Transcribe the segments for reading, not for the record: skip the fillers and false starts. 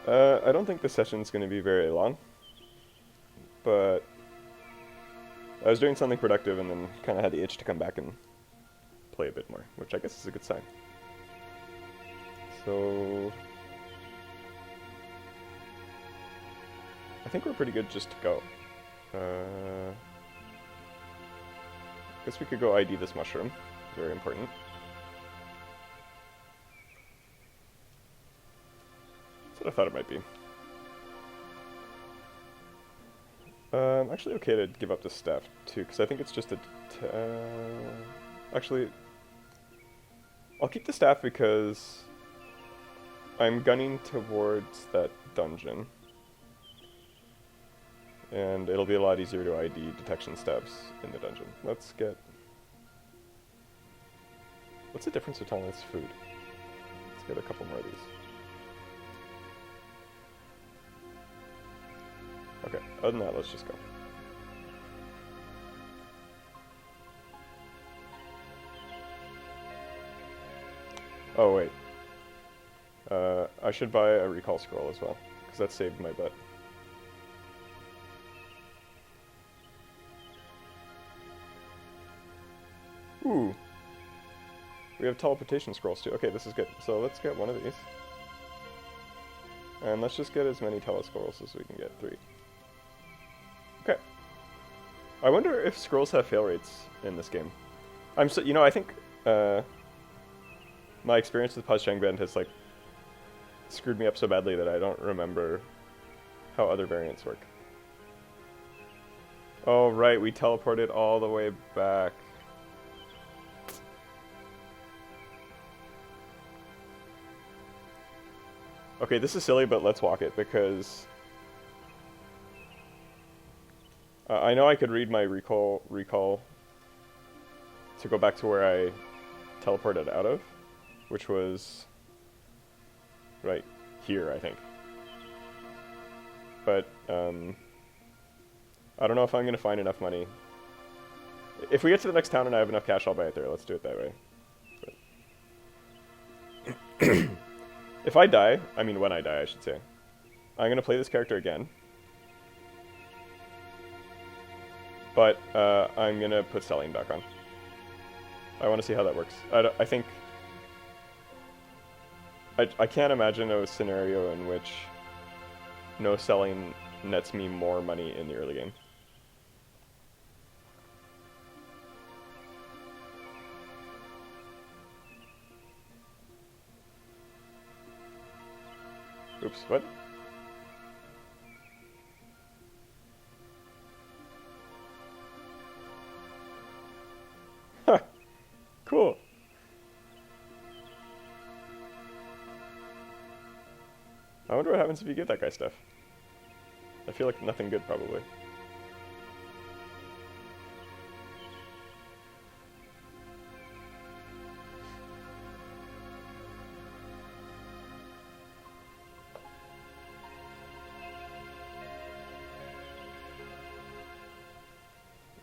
I don't think the session's going to be very long, but I was doing something productive and then kind of had the itch to come back and play a bit more, which I guess is a good sign. So I think we're pretty good just to go. Guess we could go ID this mushroom. Very important. That's what I thought it might be. I'm actually okay to give up this staff too, because I think it's just a... actually, I'll keep the staff because I'm gunning towards that dungeon. And it'll be a lot easier to ID detection steps in the dungeon. Let's get... What's the difference with telling us food? Let's get a couple more of these. Okay, other than that, let's just go. Oh, wait. I should buy a recall scroll as well, because that saved my butt. Ooh. We have teleportation scrolls too. Okay, this is good. So let's get one of these. And let's just get as many telescrolls as we can get. 3. Okay. I wonder if scrolls have fail rates in this game. I think my experience with Age Angband has like screwed me up so badly that I don't remember how other variants work. Oh right, we teleported all the way back. Okay, this is silly, but let's walk it because I know I could read my recall to go back to where I teleported out of, which was right here, I think. But I don't know if I'm gonna find enough money. If we get to the next town and I have enough cash, I'll buy it there. Let's do it that way. But if I die, I mean when I die, I should say, I'm gonna play this character again. But I'm gonna put selling back on. I want to see how that works. I think I can't imagine a scenario in which no selling nets me more money in the early game. Oops, what? Huh, cool. I wonder what happens if you get that guy stuff. I feel like nothing good, probably.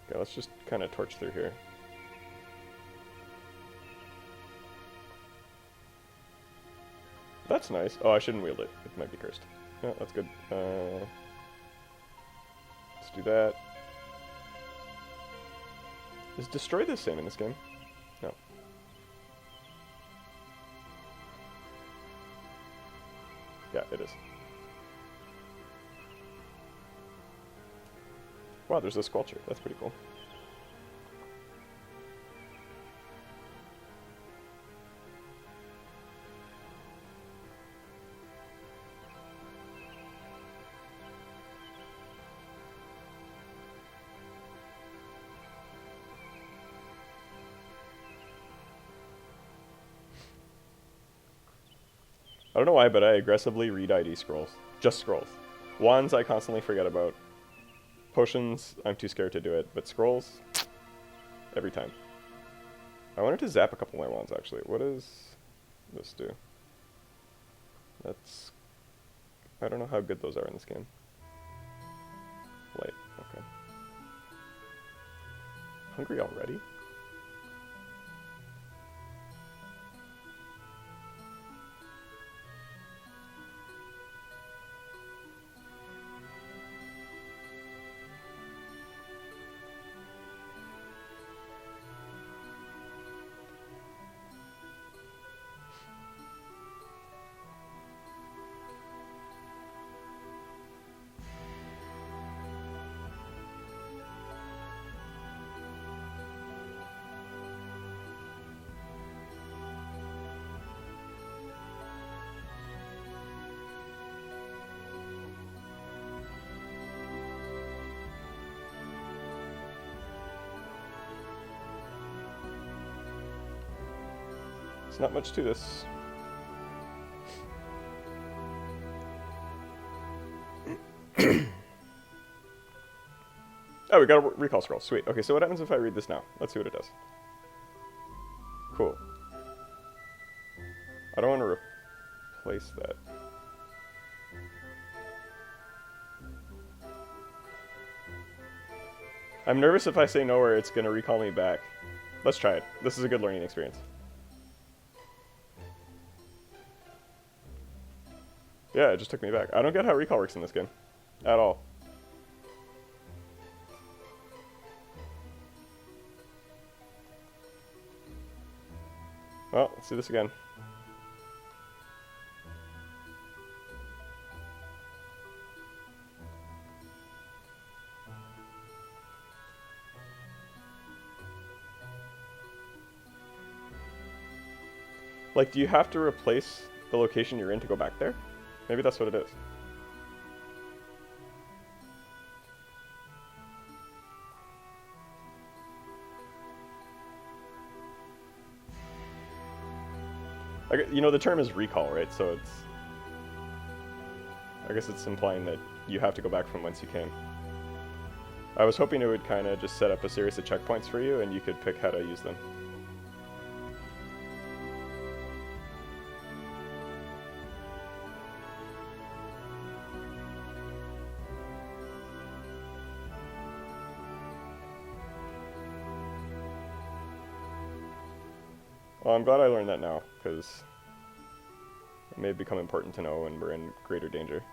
Okay, let's just kind of torch through here. That's nice. Oh, I shouldn't wield it. It might be cursed. Yeah, that's good. Let's do that. Is destroy the same in this game? No. Yeah, it is. Wow, there's a squelcher. That's pretty cool. I don't know why, but I aggressively read ID scrolls. Just scrolls. Wands I constantly forget about. Potions, I'm too scared to do it, but scrolls, every time. I wanted to zap a couple of my wands, actually. What does this do? That's... I don't know how good those are in this game. Light, okay. Hungry already? not much to this. Oh, we got a recall scroll. Sweet. Okay, so what happens if I read this now? Let's see what it does. Cool. I don't want to replace that. I'm nervous if I say nowhere, it's going to recall me back. Let's try it. This is a good learning experience. Yeah, it just took me back. I don't get how recall works in this game. At all. Well, let's do this again. Like, do you have to replace the location you're in to go back there? Maybe that's what it is. You know, the term is recall, right? So it's... I guess it's implying that you have to go back from whence you came. I was hoping it would kind of just set up a series of checkpoints for you and you could pick how to use them. Well, I'm glad I learned that now, because it may become important to know when we're in greater danger.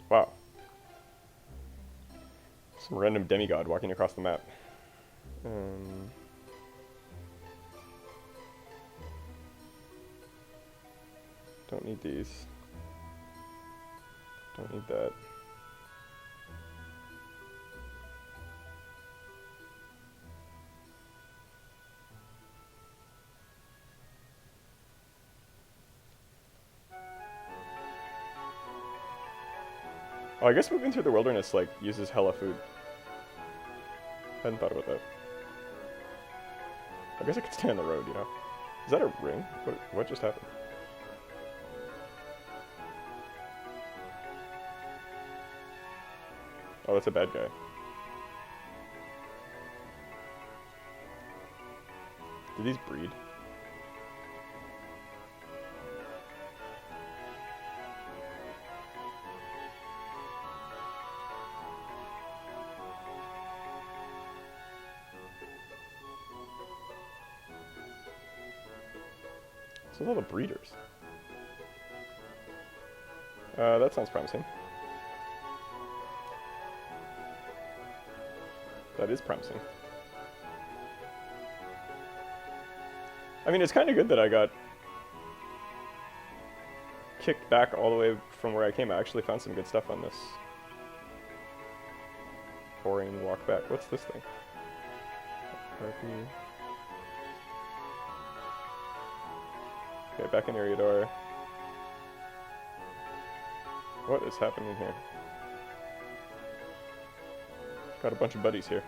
Wow. Some random demigod walking across the map. Don't need these. Don't need that. Oh, I guess moving through the wilderness, like, uses hella food. Hadn't thought about that. I guess I could stay on the road, you know? Is that a ring? What just happened? Oh, that's a bad guy. Do these breed? So all the breeders. That sounds promising. That is promising. I mean, it's kind of good that I got kicked back all the way from where I came. I actually found some good stuff on this boring walk back. What's this thing? Okay, back in Eriador. What is happening here? Got a bunch of buddies here.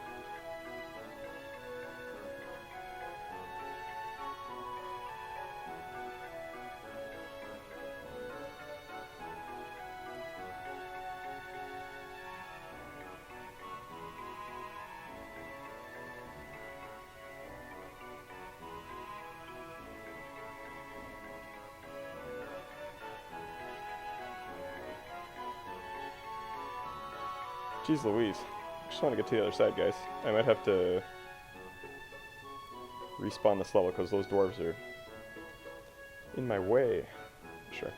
Jeez Louise. I just want to get to the other side, guys. I might have to respawn this level because those dwarves are in my way. Sure.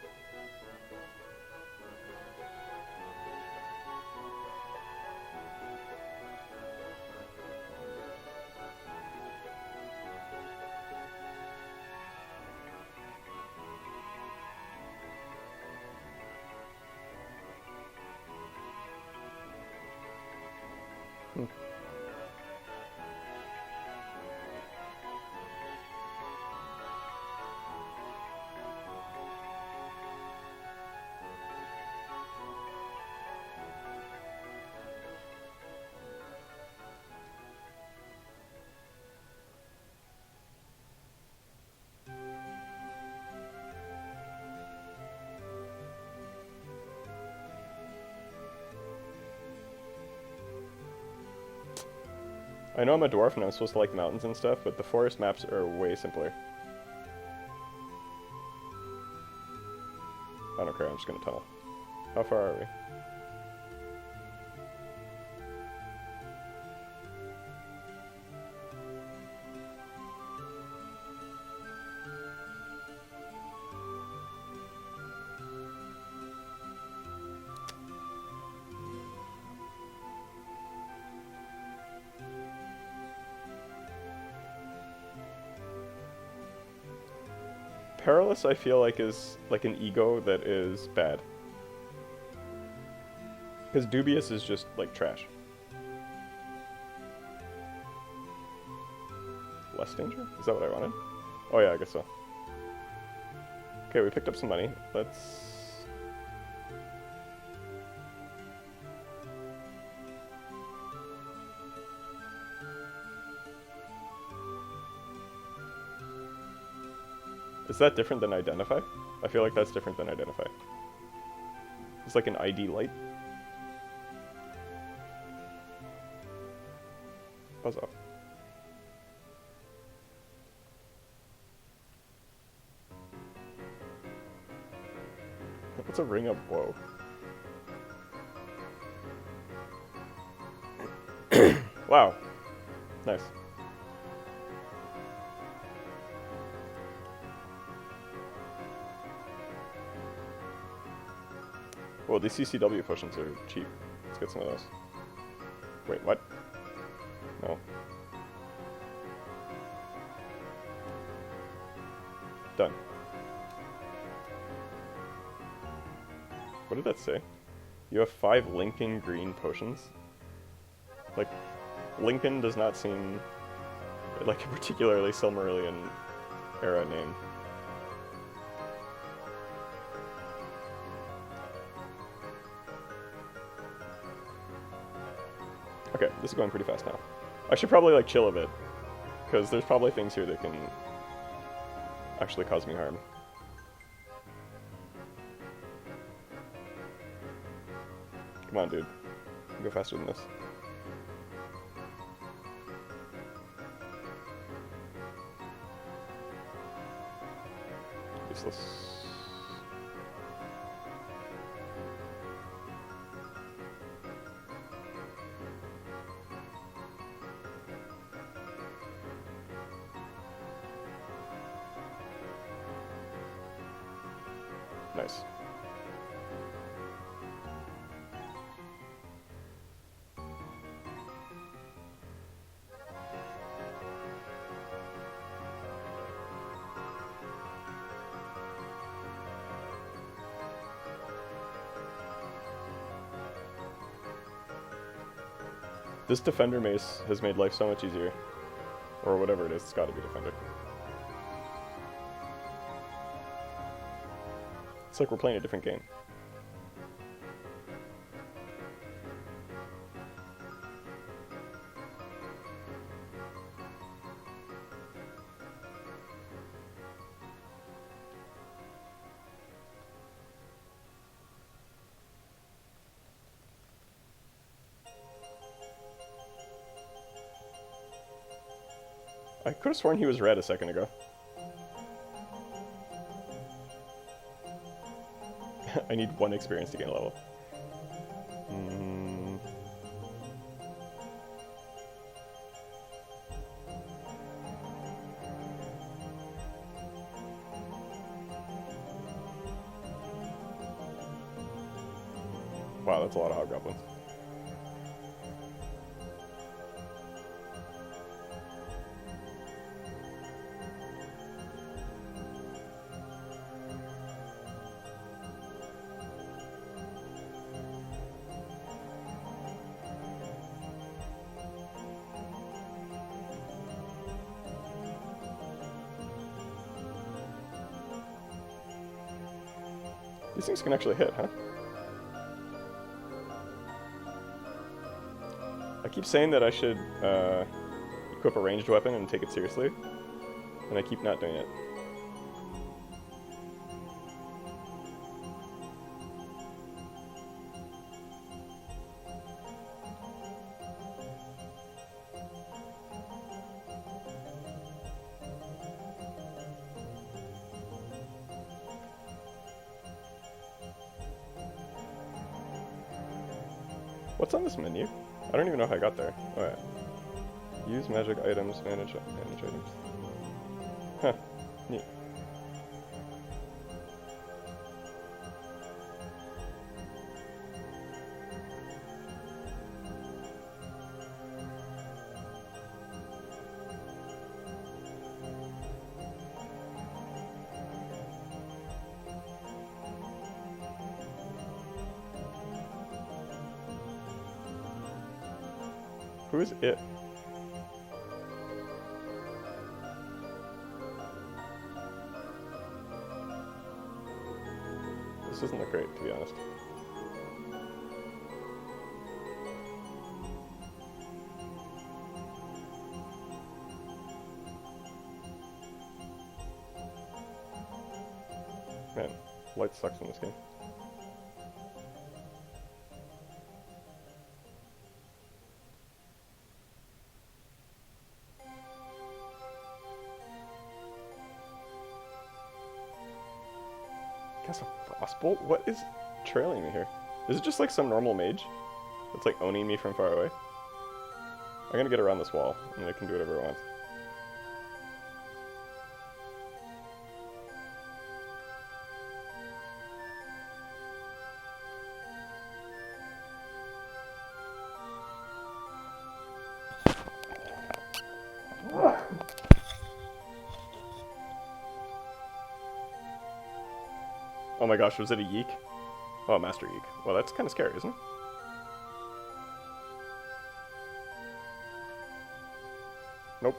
I know I'm a dwarf and I'm supposed to like the mountains and stuff, but the forest maps are way simpler. I don't care, I'm just gonna tunnel. How far are we? Perilous, I feel like, is like an ego that is bad. Because dubious is just like trash. Less danger? Is that what I wanted? Oh yeah, I guess so. Okay, we picked up some money. Let's... Is that different than identify? I feel like that's different than identify. It's like an ID light. Buzz off. What's a ring of woe? Wow. Nice. Well, these CCW potions are cheap. Let's get some of those. Wait, what? No. Done. What did that say? You have 5 Lincoln green potions? Like, Lincoln does not seem like a particularly Silmarillion era name. Okay, this is going pretty fast now. I should probably like chill a bit, because there's probably things here that can actually cause me harm. Come on, dude. Go faster than this. Useless. Nice. This Defender mace has made life so much easier. Or whatever it is, it's gotta be Defender. It's like we're playing a different game. I could have sworn he was red a second ago. I need 1 experience to gain a level. Wow, that's a lot of hobgoblins. These things can actually hit, huh? I keep saying that I should equip a ranged weapon and take it seriously, and I keep not doing it. What's on this menu? I don't even know how I got there. Oh yeah. Use magic items, manage items. Huh. Neat. Who is it? This doesn't look great, to be honest. Man, light sucks in this game. Cast a frostbolt? What is trailing me here? Is it just like some normal mage that's like owning me from far away? I'm gonna get around this wall and I can do whatever I want. Oh my gosh, was it a yeek? Oh, a master yeek. Well, that's kind of scary, isn't it? Nope.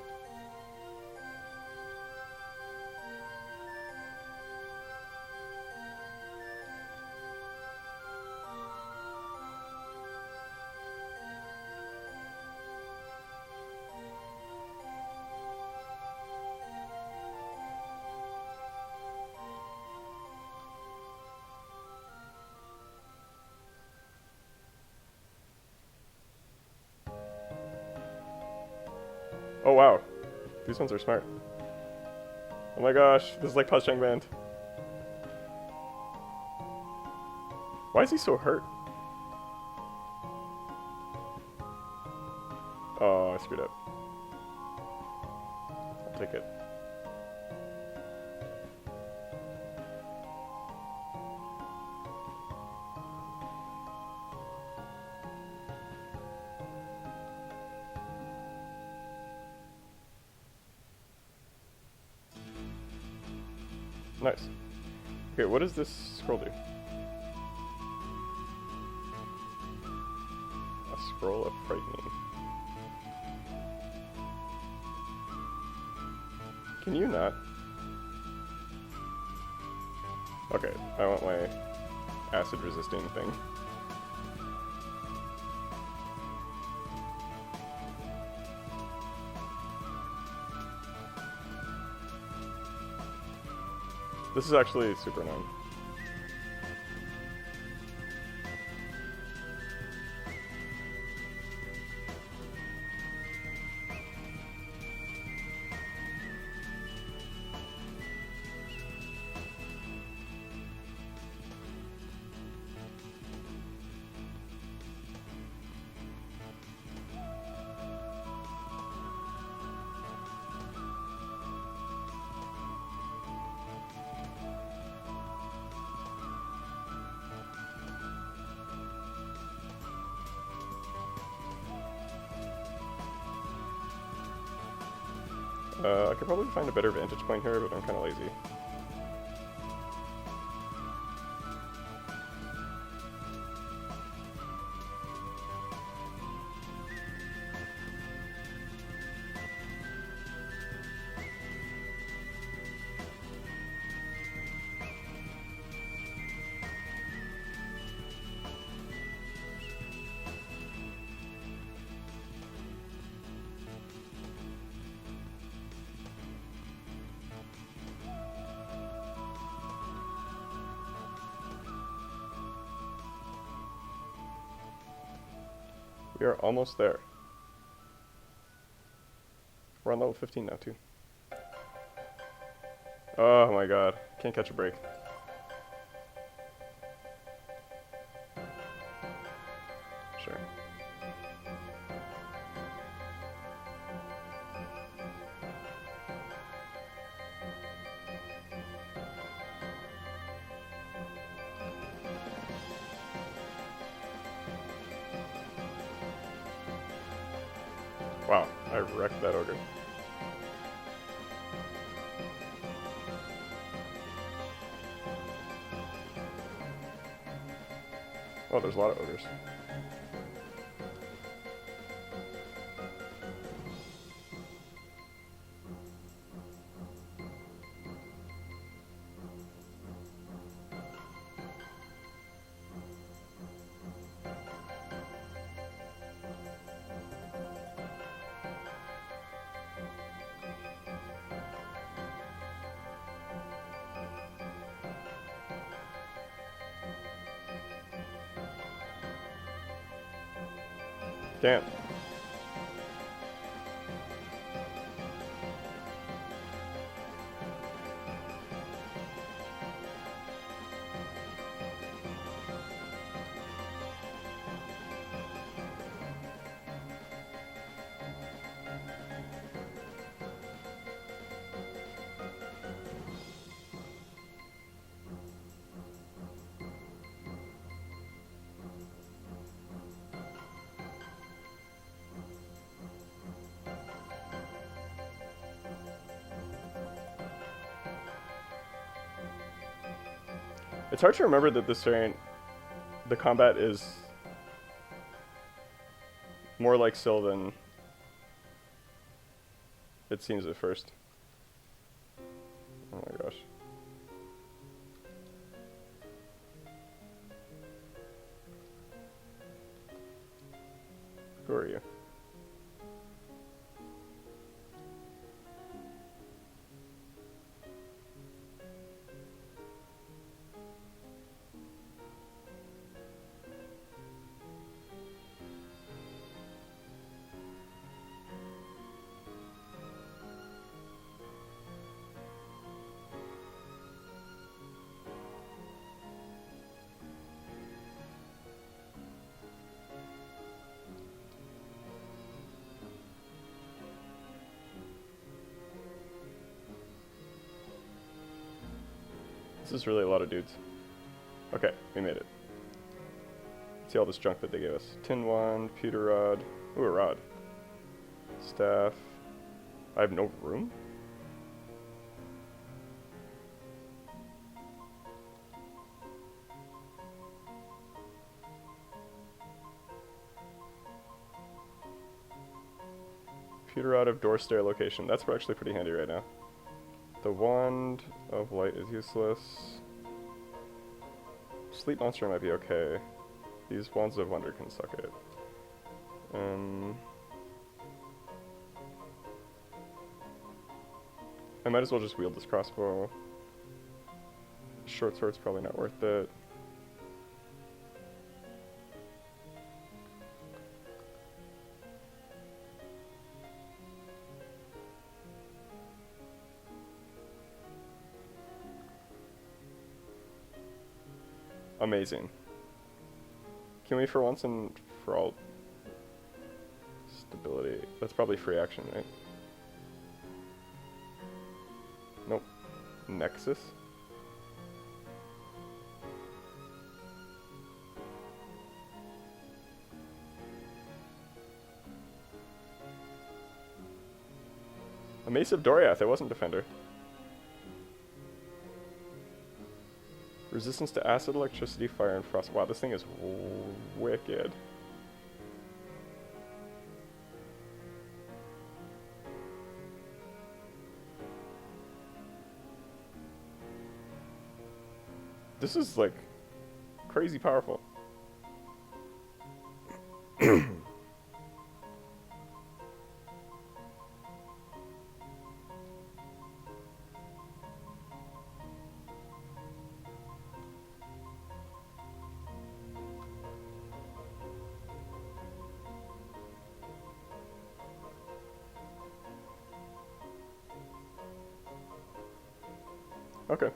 Oh wow, these ones are smart. Oh my gosh, this is like Age Angband. Why is he so hurt? Oh, I screwed up. I'll take it. Nice. Okay, what does this scroll do? A scroll of frightening. Can you not? Okay, I want my acid resisting thing. This is actually super annoying. I could probably find a better vantage point here, but I'm kind of lazy. We are almost there. We're on level 15 now, too. Oh my god. Can't catch a break. Sure. Wow, I wrecked that ogre. Oh, there's a lot of ogres. Damn. It's hard to remember that this variant, the combat is more like Syl than it seems at first. Oh my gosh. Who are you? This is really a lot of dudes. Okay, we made it. See all this junk that they gave us. Tin wand, pewter rod. Ooh, a rod. Staff. I have no room? Pewter rod of door stair location. That's actually pretty handy right now. The wand of light is useless. Sleep monster might be okay. These wands of wonder can suck it. I might as well just wield this crossbow. Short sword's probably not worth it. Amazing. Can we for once and for all stability? That's probably free action, right? Nope. Nexus? A Mace of Doriath, it wasn't Defender. Resistance to acid, electricity, fire, and frost. Wow, this thing is wicked. This is like crazy powerful. Okay.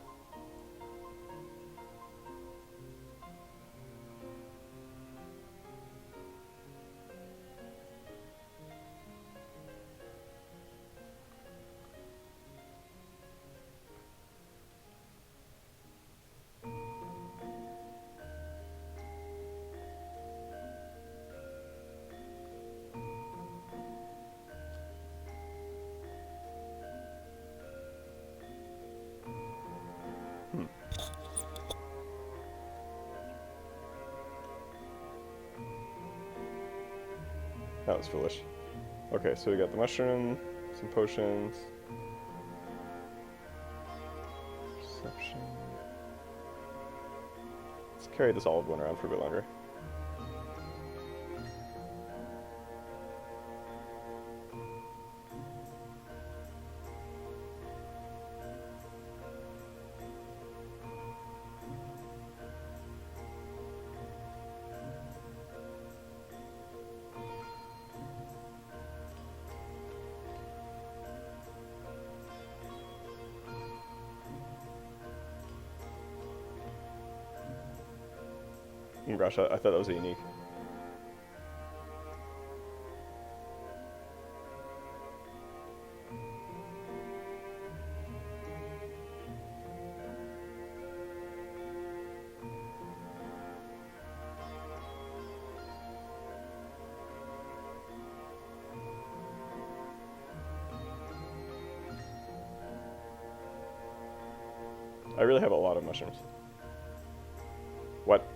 Hmm. That was foolish. Okay, so we got the mushroom, some potions. Perception. Let's carry this olive one around for a bit longer. Oh gosh, I thought that was a unique. I really have a lot of mushrooms. What?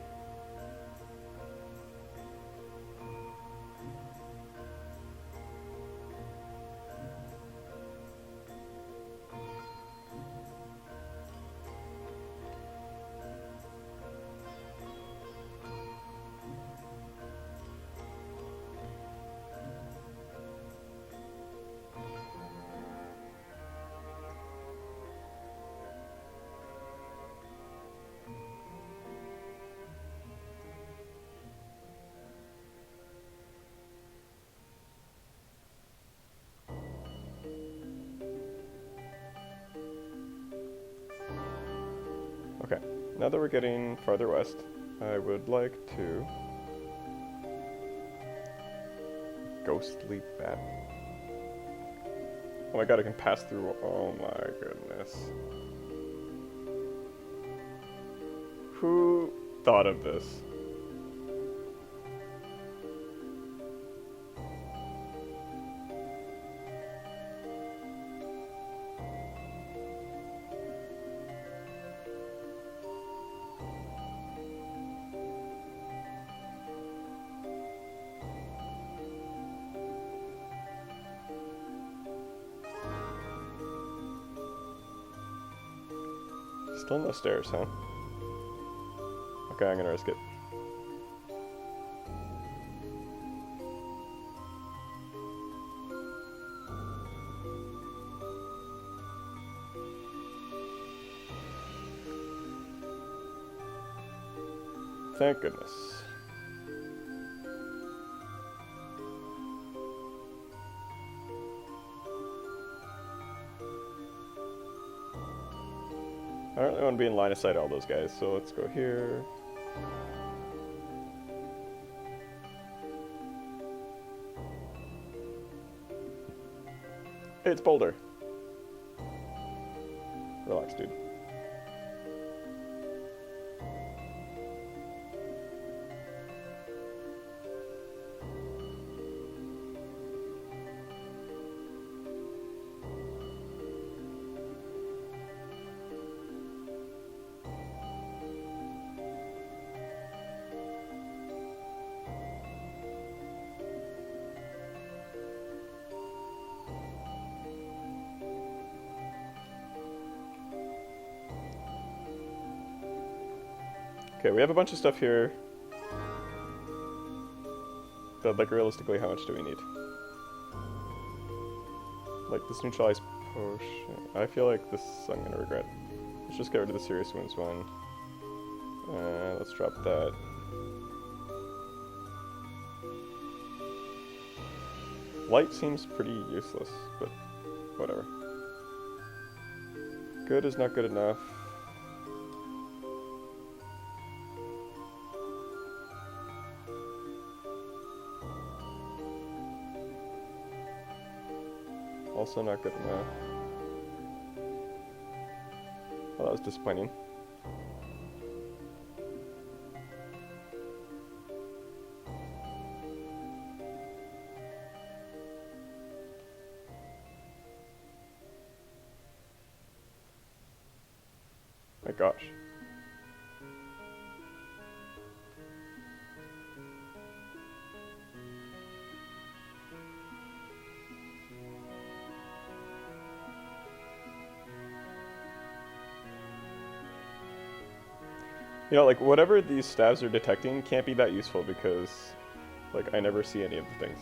Okay, now that we're getting farther west, I would like to... Ghostly bat. Oh my god, I can pass through... Oh my goodness. Who thought of this? Still no stairs, huh? Okay, I'm gonna risk it. Thank goodness. I don't really want to be in line of sight of all those guys, so let's go here. Hey, it's Boulder. Relax, dude. Okay, we have a bunch of stuff here. But, like, realistically, how much do we need? Like, this neutralized potion. I feel like this I'm gonna regret. Let's just get rid of the serious wounds one. Let's drop that. Light seems pretty useless, but whatever. Good is not good enough. Also not good enough. Well, that was disappointing. My gosh. You know, like, whatever these stabs are detecting can't be that useful because, like, I never see any of the things.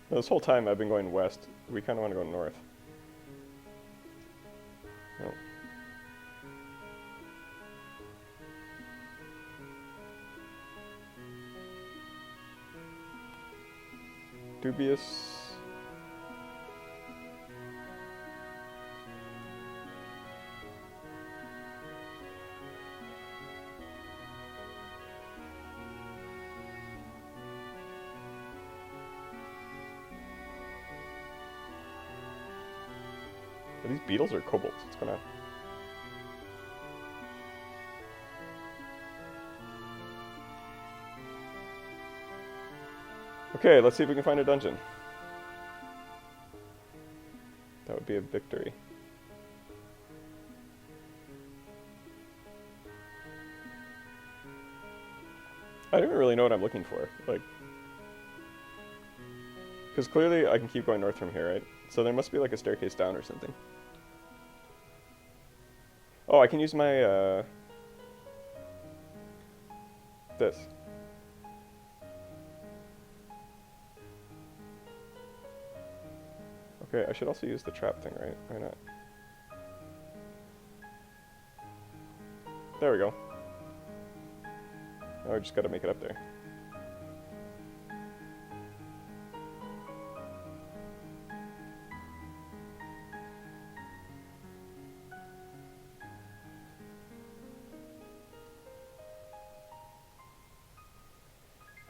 Now, this whole time I've been going west. We kind of want to go north. Oh. Dubious. Are these beetles or kobolds? What's going on? Okay, let's see if we can find a dungeon. That would be a victory. I don't really know what I'm looking for. Like, because clearly I can keep going north from here, right? So there must be like a staircase down or something. Oh, I can use my, this. Okay, I should also use the trap thing, right? Why not? There we go. Now I just gotta make it up there.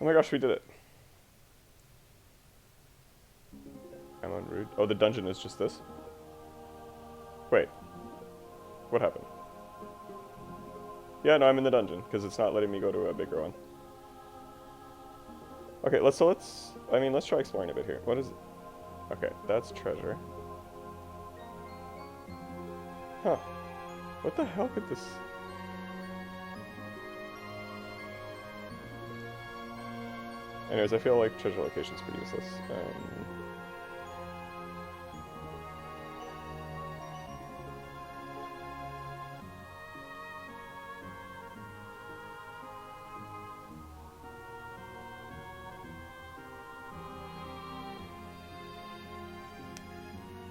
Oh my gosh, we did it. I'm on route. Oh, the dungeon is just this? Wait. What happened? Yeah, no, I'm in the dungeon, because it's not letting me go to a bigger one. Okay, let's try exploring a bit here. What is it? Okay, that's treasure. Huh. What the hell could this... Anyways, I feel like treasure location's pretty useless.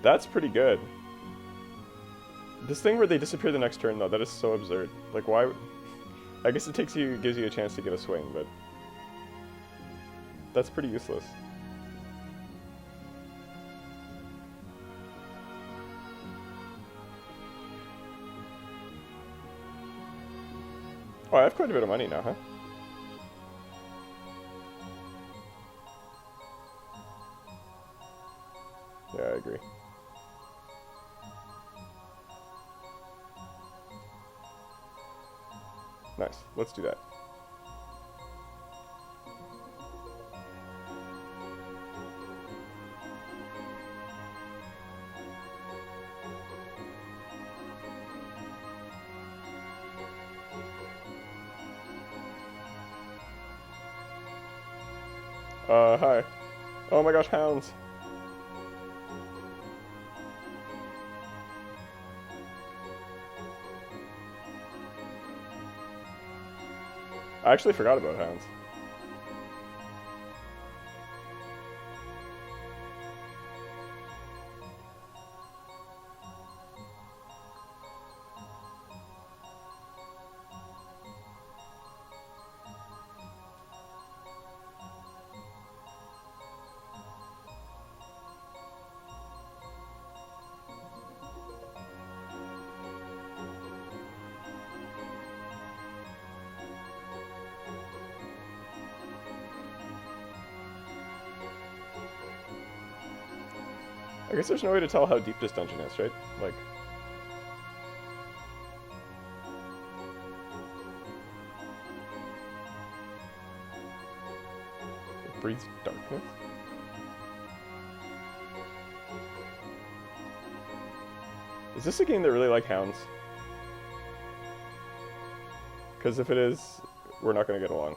That's pretty good. This thing where they disappear the next turn, though, that is so absurd. Like, why? I guess it gives you a chance to get a swing, but that's pretty useless. Oh, I have quite a bit of money now, huh? Yeah, I agree. Nice. Let's do that. Hi. Oh my gosh, hounds. I actually forgot about hounds. I guess there's no way to tell how deep this dungeon is, right? Like... It breathes darkness? Is this a game that really like hounds? Because if it is, we're not going to get along.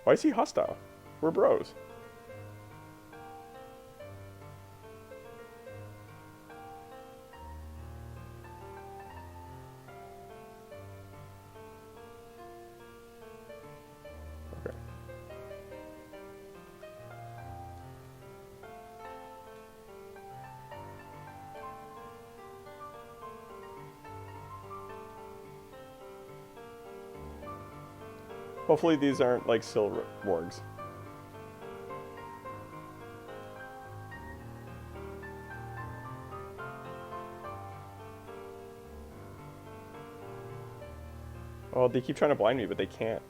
Why is he hostile? We're bros. Okay. Hopefully these aren't like wargs. Oh, they keep trying to blind me, but they can't.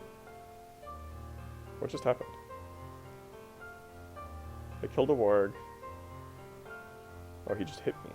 What just happened? I killed a warg. Oh, he just hit me.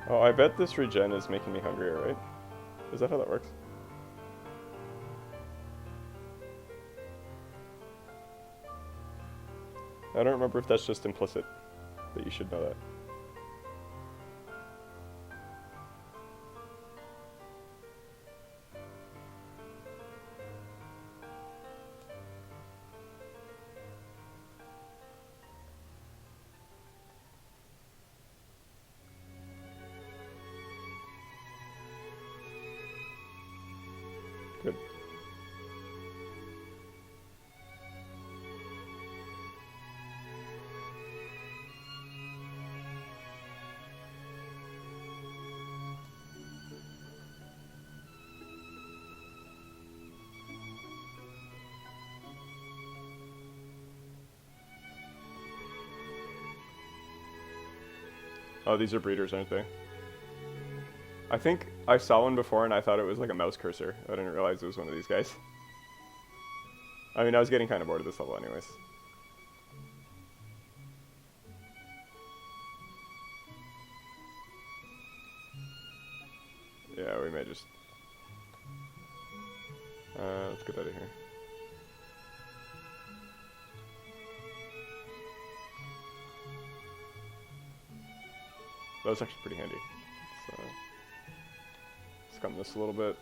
Oh, I bet this regen is making me hungrier, right? Is that how that works? I don't remember if that's just implicit, that you should know that. Good. Oh, these are breeders, aren't they? I think I saw one before and I thought it was like a mouse cursor. I didn't realize it was one of these guys. I mean, I was getting kind of bored of this level anyways. Yeah, we may just... let's get out of here. That was actually pretty handy. So, scum this a little bit.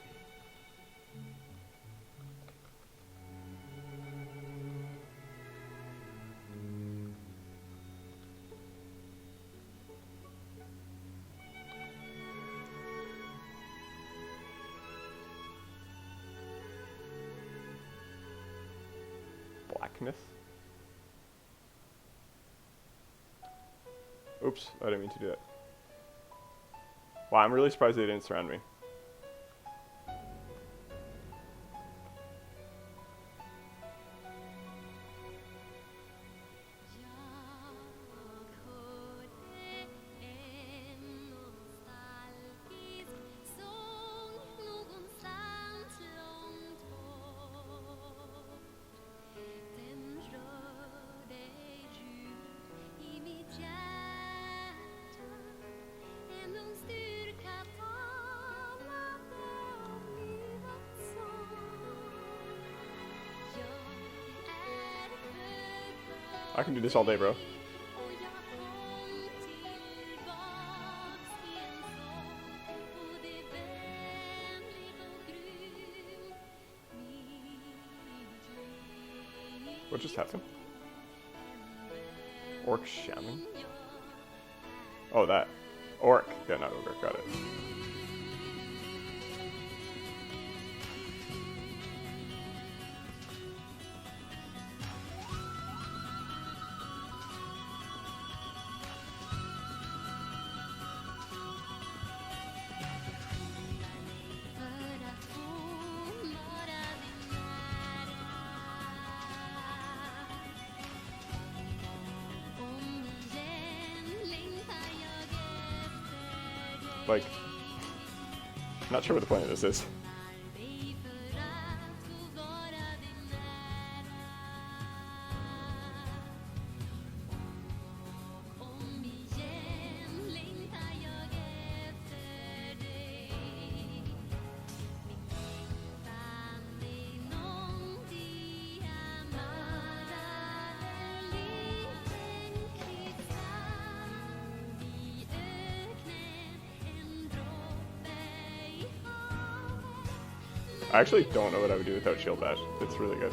Blackness. Oops, I didn't mean to do that. Wow, I'm really surprised they didn't surround me. I can do this all day, bro. What just happened? Orc shaman? Oh, that. Orc. Yeah, not ogre. Got it. Like, not sure what the point of this is. I actually don't know what I would do without Shield Bash. It's really good.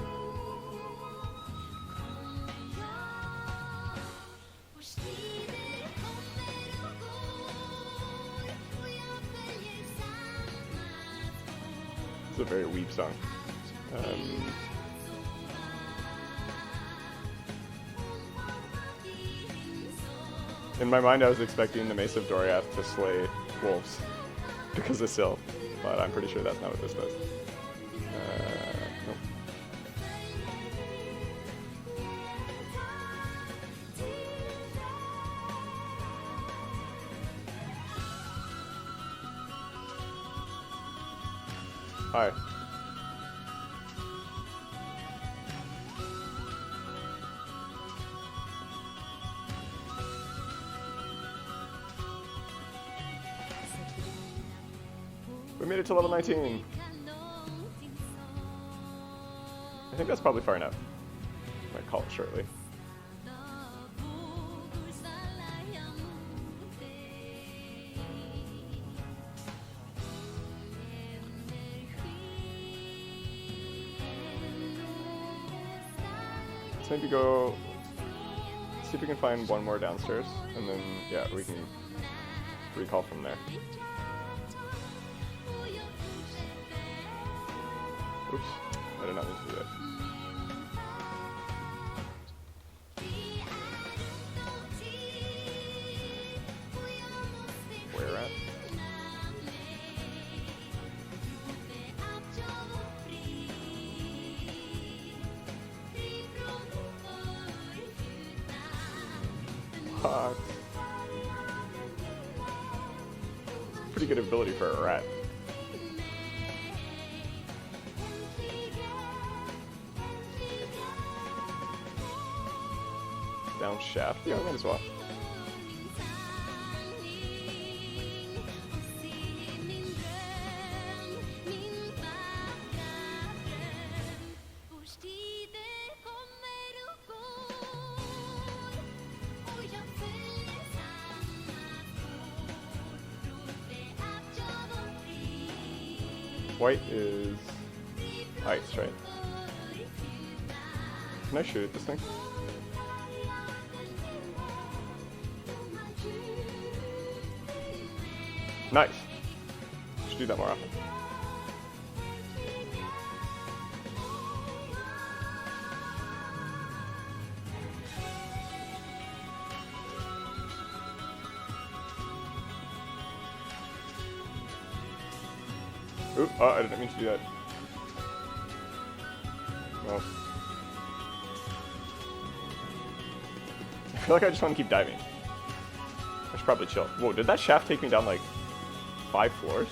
It's a very weep song. In my mind, I was expecting the Mace of Doriath to slay wolves because of Syl, but I'm pretty sure that's not what this does. Nope. Hi. We made it to level 19. I think that's probably far enough. I might call it shortly. Let's maybe go see if we can find one more downstairs, and then yeah, we can recall from there. Oops, I did not mean to do that. Where at? Fuck. Pretty good ability for a rat. Down shaft? Yeah, might as well. White is ice, right? Can I shoot this thing? Nice. Should do that more often. Oop, oh, I didn't mean to do that. No. I feel like I just want to keep diving. I should probably chill. Whoa, did that shaft take me down like 5 floors?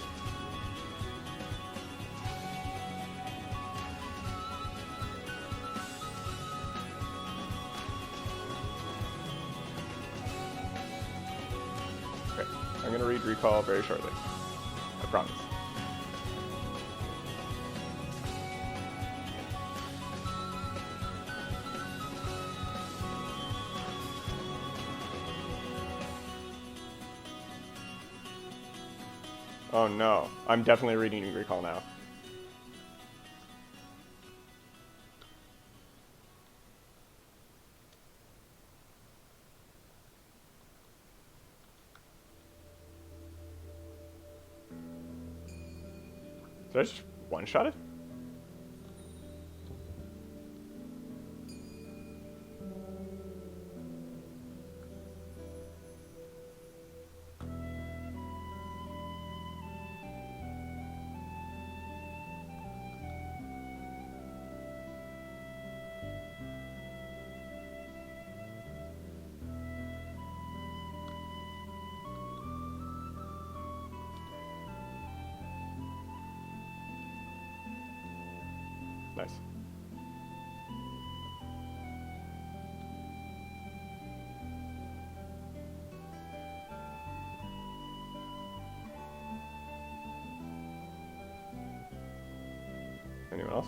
Okay, I'm gonna read Recall very shortly. I promise. Oh no, I'm definitely reading Recall now. Did I just one-shot it? Nice. Anyone else?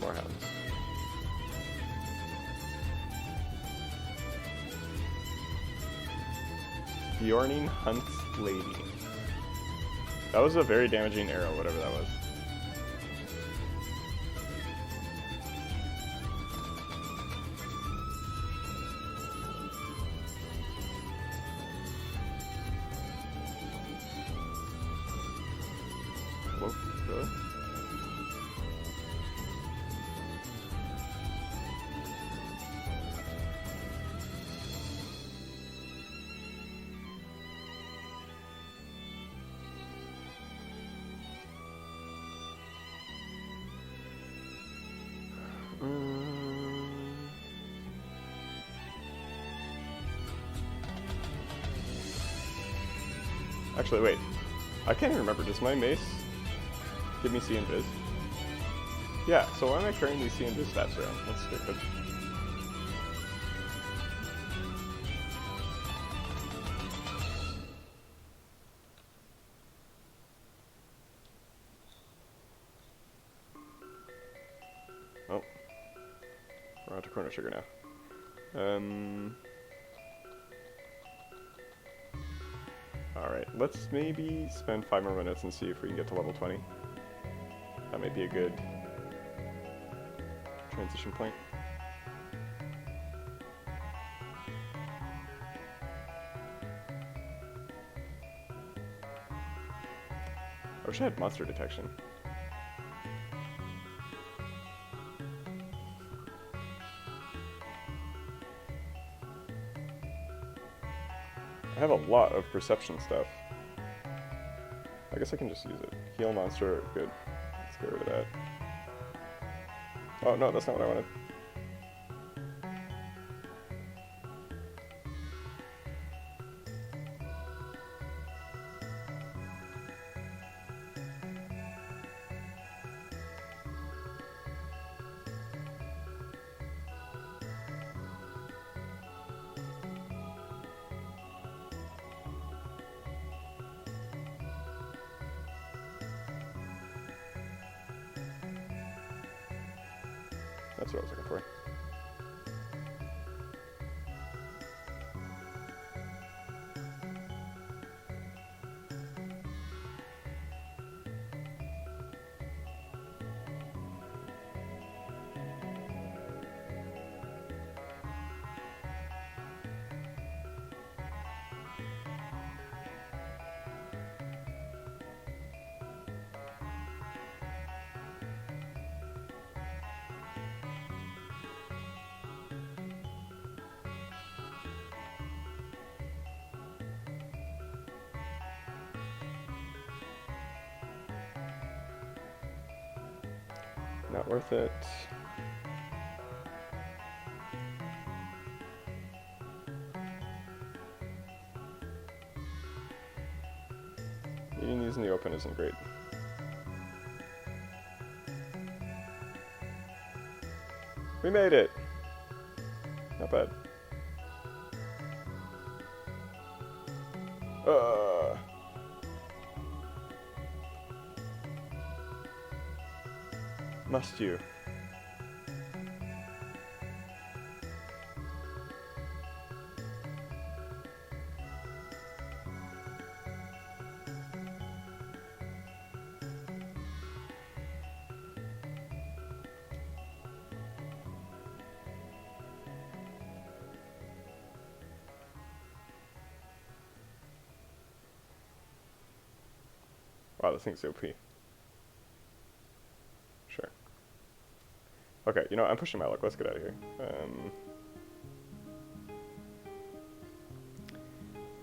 More hounds. Bjorning hunts lady. That was a very damaging arrow, whatever that was. Whoa, really? Actually, wait. I can't even remember. Does my mace give me see and viz? Yeah, so why am I carrying these see and viz stats around? That's stupid. Oh. We're on to corner sugar now. Alright, let's maybe spend 5 more minutes and see if we can get to level 20. That might be a good transition point. I wish I had monster detection. I have a lot of perception stuff. I guess I can just use it. Heal monster, good. Let's get rid of that. Oh no, that's not what I wanted. That's what I was looking for. Not worth it. Eating these in the open isn't great. We made it! Not bad. Must you? Wow, this thing's OP. Sure. Okay, you know, I'm pushing my luck. Let's get out of here.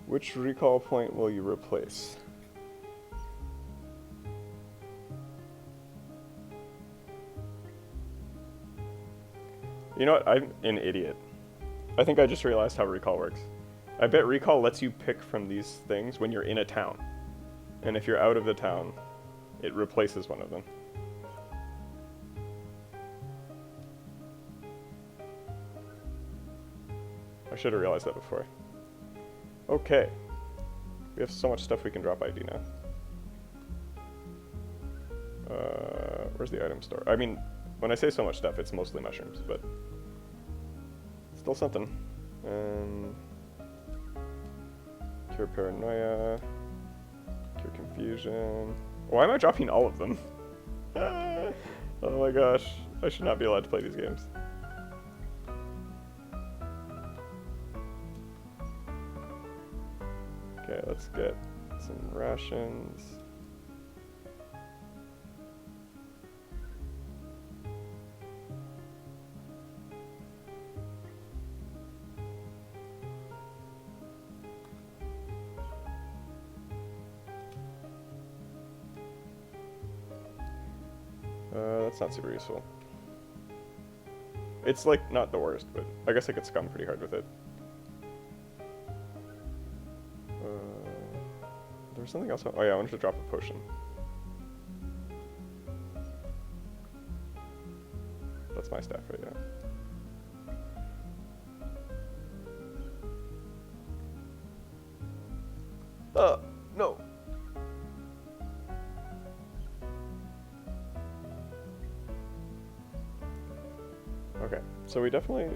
Which recall point will you replace? You know what? I'm an idiot. I think I just realized how recall works. I bet recall lets you pick from these things when you're in a town. And if you're out of the town, it replaces one of them. I should have realized that before. Okay. We have so much stuff we can drop ID now. Where's the item store? I mean, when I say so much stuff, it's mostly mushrooms, but still something. Cure paranoia. Cure confusion. Why am I dropping all of them? Oh my gosh. I should not be allowed to play these games. Okay, let's get some rations. That's not super useful. It's like not the worst, but I guess I could scum pretty hard with it. There's something else. Oh yeah, I wanted to drop a potion. That's my staff right now. No. Okay, so we definitely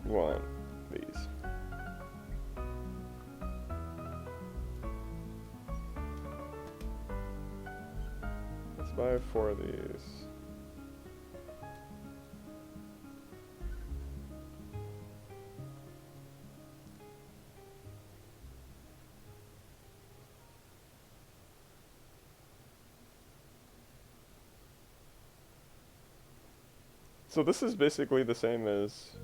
want these. Let's buy 4 of these. So this is basically the same as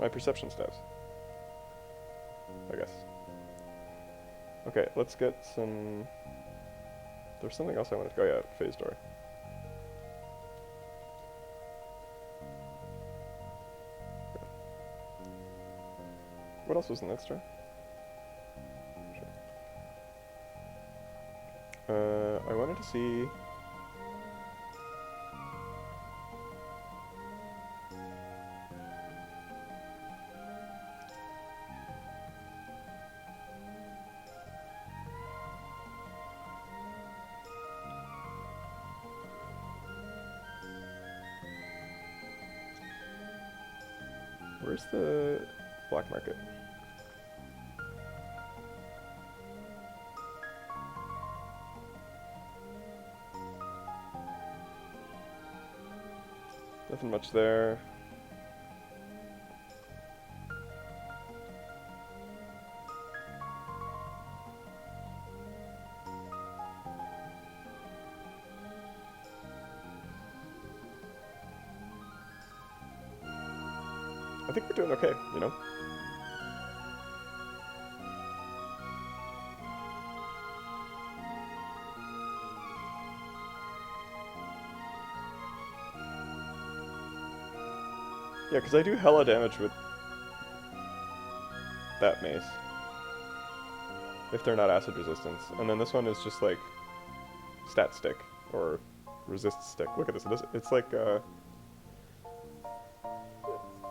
my perception steps, I guess. Okay, let's get some... There's something else I wanted to go. Oh yeah, phase door. Okay. What else was in that store? Sure. I wanted to see... Where's the black market? Nothing much there. I think we're doing okay, you know? Yeah, because I do hella damage with that mace. If they're not acid resistance. And then this one is just like stat stick or resist stick. Look at this. It's like,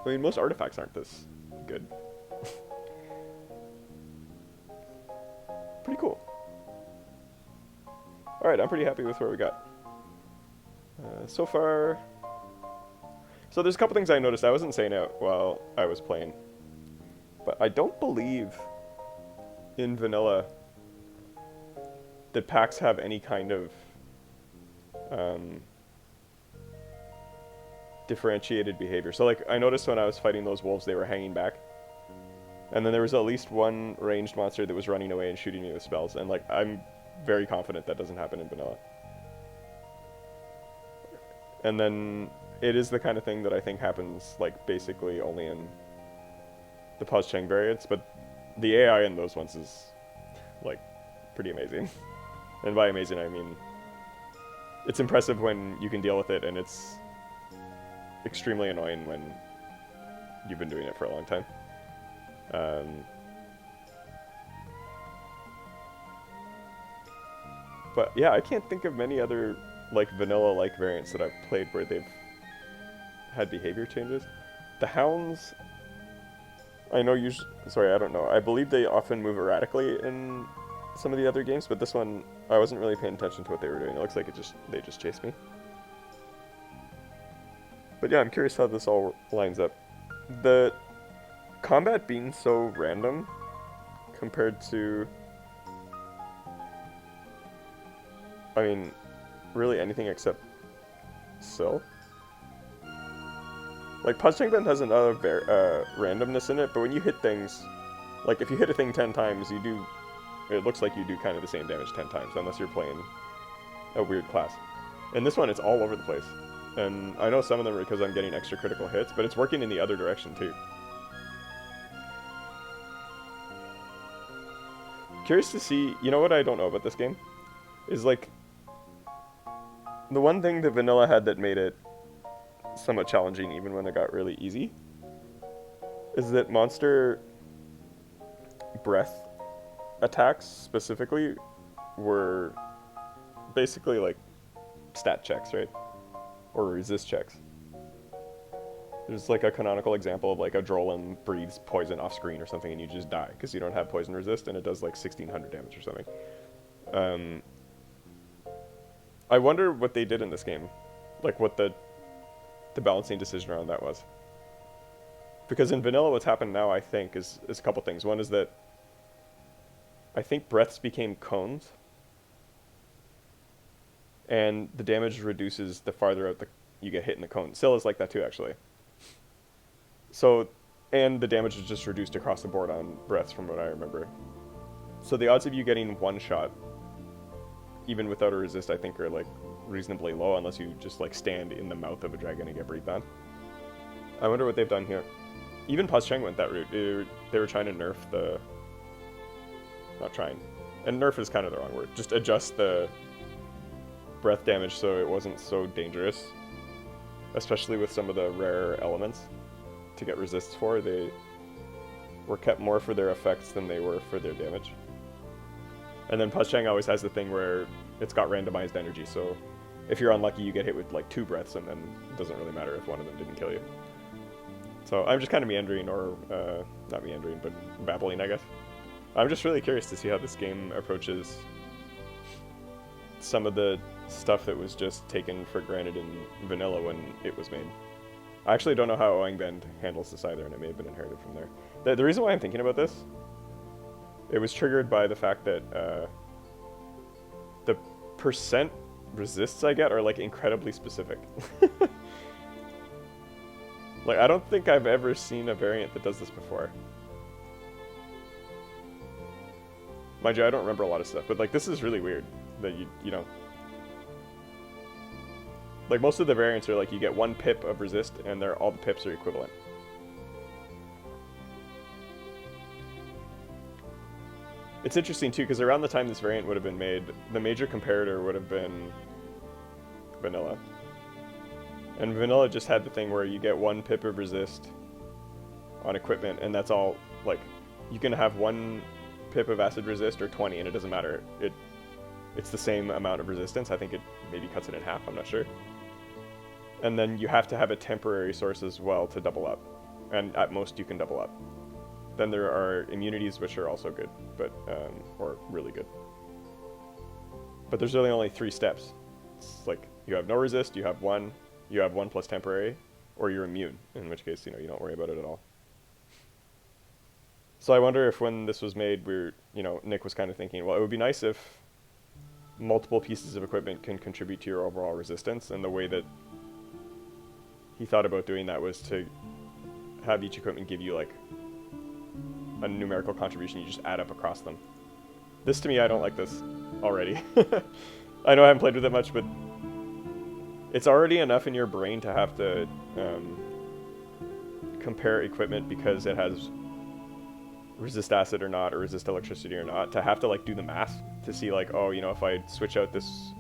I mean, most artifacts aren't this good. Pretty cool. Alright, I'm pretty happy with where we got. So far... So there's a couple things I noticed. I wasn't saying it while I was playing. But I don't believe in vanilla that packs have any kind of differentiated behavior. So like I noticed when I was fighting those wolves, they were hanging back. And then there was at least one ranged monster that was running away and shooting me with spells, and like I'm very confident that doesn't happen in vanilla. And then it is the kind of thing that I think happens like basically only in the Paz-Cheng variants, but the AI in those ones is like pretty amazing. And by amazing I mean it's impressive when you can deal with it, and it's extremely annoying when you've been doing it for a long time. But yeah, I can't think of many other like vanilla-like variants that I've played where they've had behavior changes. The hounds, I know sorry, I don't know. I believe they often move erratically in some of the other games, but this one I wasn't really paying attention to what they were doing. It looks like they just chased me. But yeah, I'm curious how this all lines up. The combat being so random compared to, I mean, really anything except Sil. Like, Age Angband has another randomness in it, but when you hit things, like if you hit a thing 10 times, it looks like you do kind of the same damage 10 times, unless you're playing a weird class. In this one, it's all over the place. And I know some of them are because I'm getting extra critical hits, but it's working in the other direction too. Curious to see, you know what I don't know about this game? Is like, the one thing that vanilla had that made it somewhat challenging even when it got really easy is that monster breath attacks specifically were basically like stat checks, right? Or resist checks. There's like a canonical example of like a Drolan breathes poison off screen or something and you just die because you don't have poison resist, and it does like 1600 damage or something. I wonder what they did in this game, like what the balancing decision around that was. Because in vanilla what's happened now, I think, is a couple things. One is that I think breaths became cones, and the damage reduces the farther out you get hit in the cone. Sil is like that too, actually. So, and the damage is just reduced across the board on breaths from what I remember. So the odds of you getting one shot, even without a resist, I think are like reasonably low, unless you just like stand in the mouth of a dragon and get breathed on. I wonder what they've done here. Even Paz-Cheng went that route. They were trying to nerf the... Not trying. And nerf is kind of the wrong word. Just adjust the breath damage so it wasn't so dangerous. Especially with some of the rare elements to get resists for. They were kept more for their effects than they were for their damage. And then Paz-Cheng always has the thing where it's got randomized energy, so if you're unlucky you get hit with like 2 breaths, and then it doesn't really matter if one of them didn't kill you. So I'm just kind of meandering, or not meandering, but babbling, I guess. I'm just really curious to see how this game approaches some of the stuff that was just taken for granted in vanilla when it was made. I actually don't know how Angband handles this either, and it may have been inherited from there. The reason why I'm thinking about this, it was triggered by the fact that the percent resists I get are like incredibly specific. Like, I don't think I've ever seen a variant that does this before. Mind you, I don't remember a lot of stuff, but like this is really weird that you know. Like most of the variants are like you get 1 pip of resist and all the pips are equivalent. It's interesting too, because around the time this variant would have been made, the major comparator would have been vanilla. And vanilla just had the thing where you get 1 pip of resist on equipment, and that's all. Like, you can have 1 pip of acid resist or 20, and it doesn't matter. It's the same amount of resistance. I think it maybe cuts it in half, I'm not sure. And then you have to have a temporary source as well to double up. And at most you can double up. Then there are immunities which are also good, but or really good. But there's really only 3 steps. It's like you have no resist, you have 1 plus temporary, or you're immune, in which case, you don't worry about it at all. So I wonder if when this was made, Nick was kind of thinking, well, it would be nice if multiple pieces of equipment can contribute to your overall resistance, and the way that he thought about doing that was to have each equipment give you like a numerical contribution you just add up across them. This, to me, I don't like this already. I know I haven't played with it much, but it's already enough in your brain to have to compare equipment because it has resist acid or not, or resist electricity or not, to have to like do the math to see like, oh, you know, if I switch out this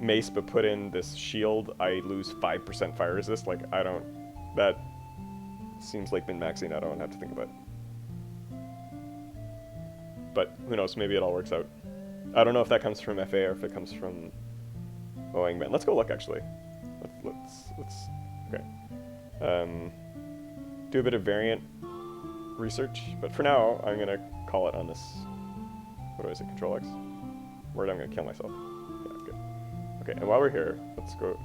mace but put in this shield, I lose 5% fire resist. Like, I don't, that seems like min-maxing. I don't have to think about it. But who knows, maybe it all works out. I don't know if that comes from FA or if it comes from Angband. Let's go look, actually. Let's okay. Do a bit of variant research, but for now, I'm gonna call it on this, what do I say, Control X? Word, I'm gonna kill myself. Yeah, good. Okay, and while we're here, let's go,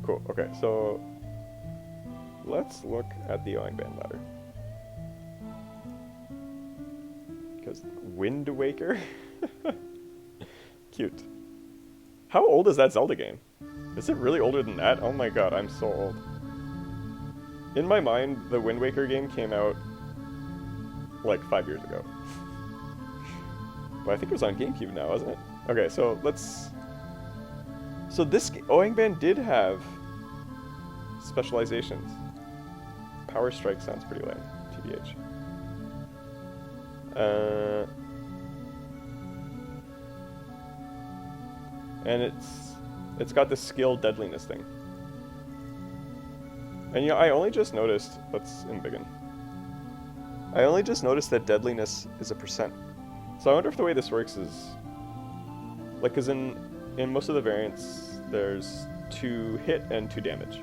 cool, okay, so let's look at the Angband ladder. Because Wind Waker? Cute. How old is that Zelda game? Is it really older than that? Oh my god, I'm so old. In my mind, the Wind Waker game came out like 5 years ago. But I think it was on GameCube now, wasn't it? Okay, so let's... So this... Angband did have specializations. Power Strike sounds pretty lame, TBH. And it's got this skill deadliness thing. And you know, I only just noticed, let's embiggen. I only just noticed that deadliness is a %. So I wonder if the way this works is, like, cause in most of the variants, there's 2 hit and 2 damage.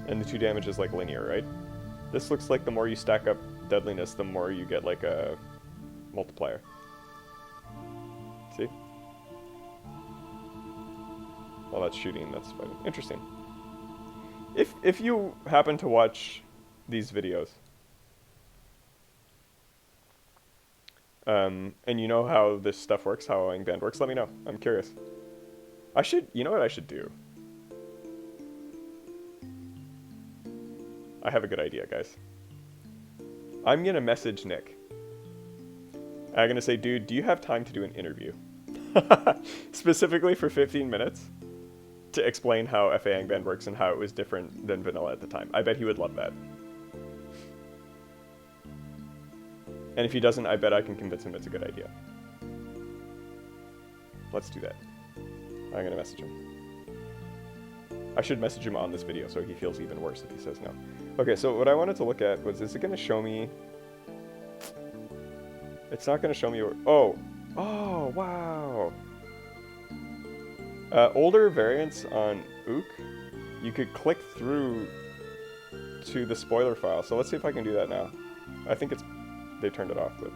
And the 2 damage is like linear, right? This looks like the more you stack up deadliness, the more you get like a multiplier. See? Well, that's shooting, that's fighting. Interesting. If you happen to watch these videos, and you know how this stuff works, how Angband works, let me know. I'm curious. You know what I should do? I have a good idea, guys. I'm gonna message Nick. I'm gonna say, dude, do you have time to do an interview? Specifically for 15 minutes? To explain how FAangband works and how it was different than vanilla at the time. I bet he would love that. And if he doesn't, I bet I can convince him it's a good idea. Let's do that. I'm gonna message him. I should message him on this video so he feels even worse if he says no. Okay, so what I wanted to look at was, is it gonna show me... It's not gonna show me... Oh, wow! Older variants on Ook, you could click through to the spoiler file. So let's see if I can do that now. I think they turned it off, but...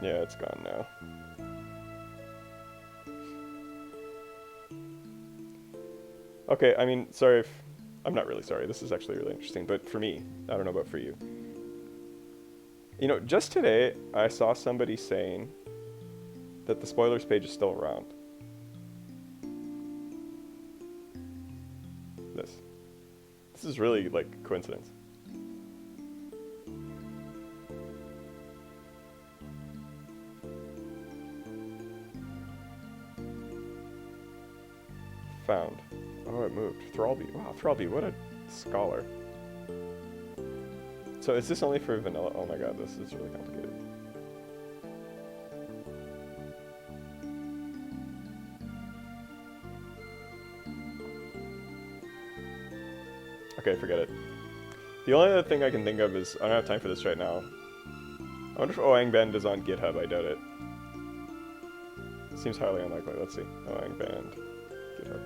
Yeah, it's gone now. Okay, I mean, sorry if... I'm not really sorry, this is actually really interesting, but for me, I don't know about for you. You know, just today, I saw somebody saying that the spoilers page is still around. This is really, like, coincidence. Found. Oh, it moved. Thrallby. Wow, Thrallby, what a scholar. So is this only for vanilla? Oh my god, this is really complicated. Okay, forget it. The only other thing I can think of is, I don't have time for this right now. I wonder if Angband is on GitHub, I doubt it. Seems highly unlikely, let's see. Angband, GitHub.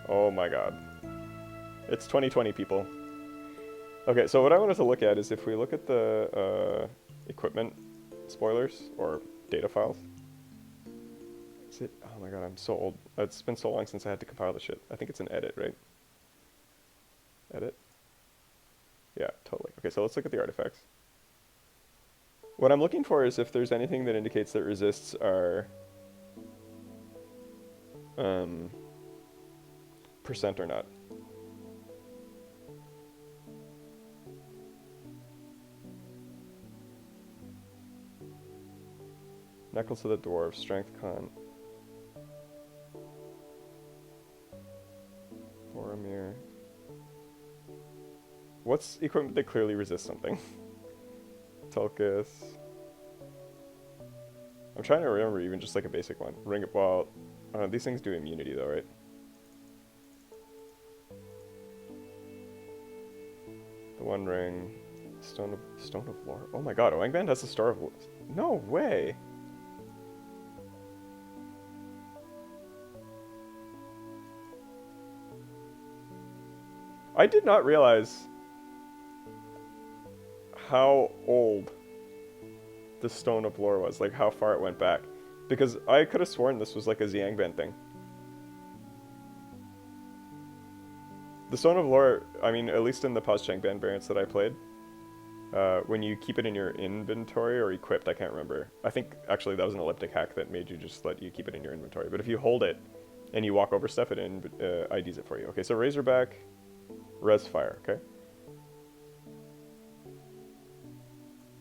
Oh my god. It's 2020, people. Okay, so what I wanted to look at is if we look at the equipment spoilers, or data files. Is it? Oh my god, I'm so old. It's been so long since I had to compile the shit. I think it's an edit, right? Edit? Yeah, totally. Okay, so let's look at the artifacts. What I'm looking for is if there's anything that indicates that resists are percent or not. Necklace of the Dwarf, Strength Con. Boromir. What's equipment that clearly resists something? Tulkas. I'm trying to remember even just like a basic one. Ring of, well, these things do immunity though, right? The One Ring. Stone of Lore. Oh my god, Angband has a Star of... No way! I did not realize how old the Stone of Lore was, like how far it went back. Because I could have sworn this was like a Angband thing. The Stone of Lore, I mean, at least in the Angband variants that I played, when you keep it in your inventory or equipped, I can't remember. I think actually that was an elliptic hack that made you just let you keep it in your inventory. But if you hold it and you walk over stuff, it IDs it for you. Okay, so Razorback, Res Fire, okay?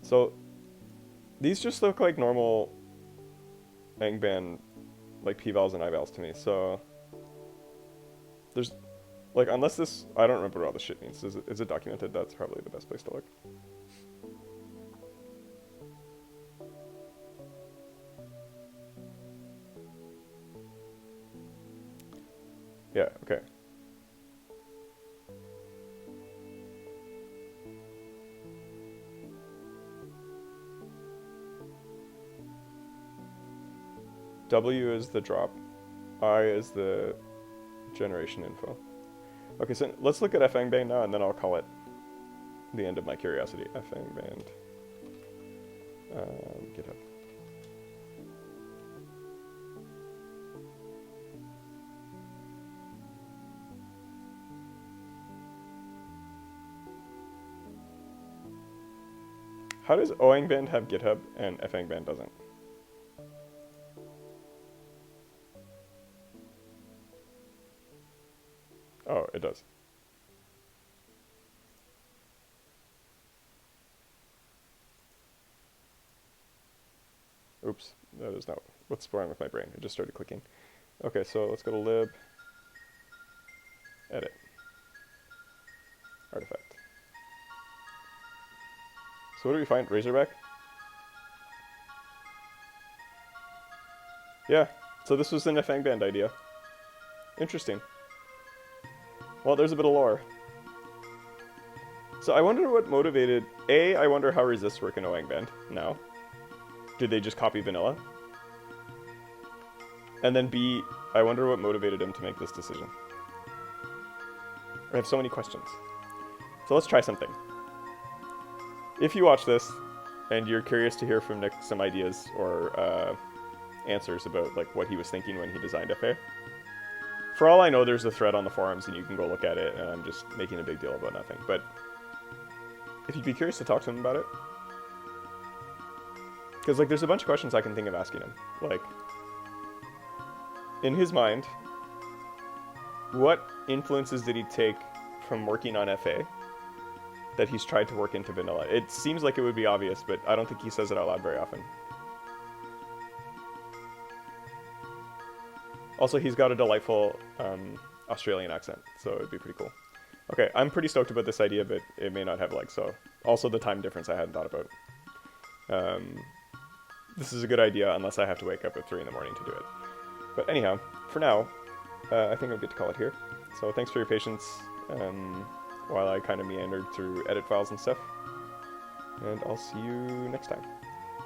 So these just look like normal Angband, like P-Vals and I-Vals to me, so there's, like, unless this, I don't remember what all this shit means. Is it documented? That's probably the best place to look. Yeah, okay. W is the drop. I is the generation info. Okay, so let's look at FAangband now, and then I'll call it the end of my curiosity. FAangband. GitHub. How does Angband have GitHub and FAangband doesn't? Oh, it does. Oops, that is not what's wrong with my brain. It just started clicking. Okay, so let's go to lib, edit, artifact. So what do we find? Razorback? Yeah, so this was an FAangband idea. Interesting. Well, there's a bit of lore. So I wonder what motivated... I wonder how resists work in Angband now. Did they just copy vanilla? And then B, I wonder what motivated him to make this decision. I have so many questions. So let's try something. If you watch this, and you're curious to hear from Nick some ideas or answers about like what he was thinking when he designed FA, for all I know, there's a thread on the forums and you can go look at it, and I'm just making a big deal about nothing. But if you'd be curious to talk to him about it, because like there's a bunch of questions I can think of asking him. Like, in his mind, what influences did he take from working on FA that he's tried to work into vanilla? It seems like it would be obvious, but I don't think he says it out loud very often. Also, he's got a delightful Australian accent, so it'd be pretty cool. Okay, I'm pretty stoked about this idea, but it may not have legs, so... Also, the time difference I hadn't thought about. This is a good idea, unless I have to wake up at 3 in the morning to do it. But anyhow, for now, I think I'll get to call it here. So thanks for your patience while I kind of meandered through edit files and stuff. And I'll see you next time.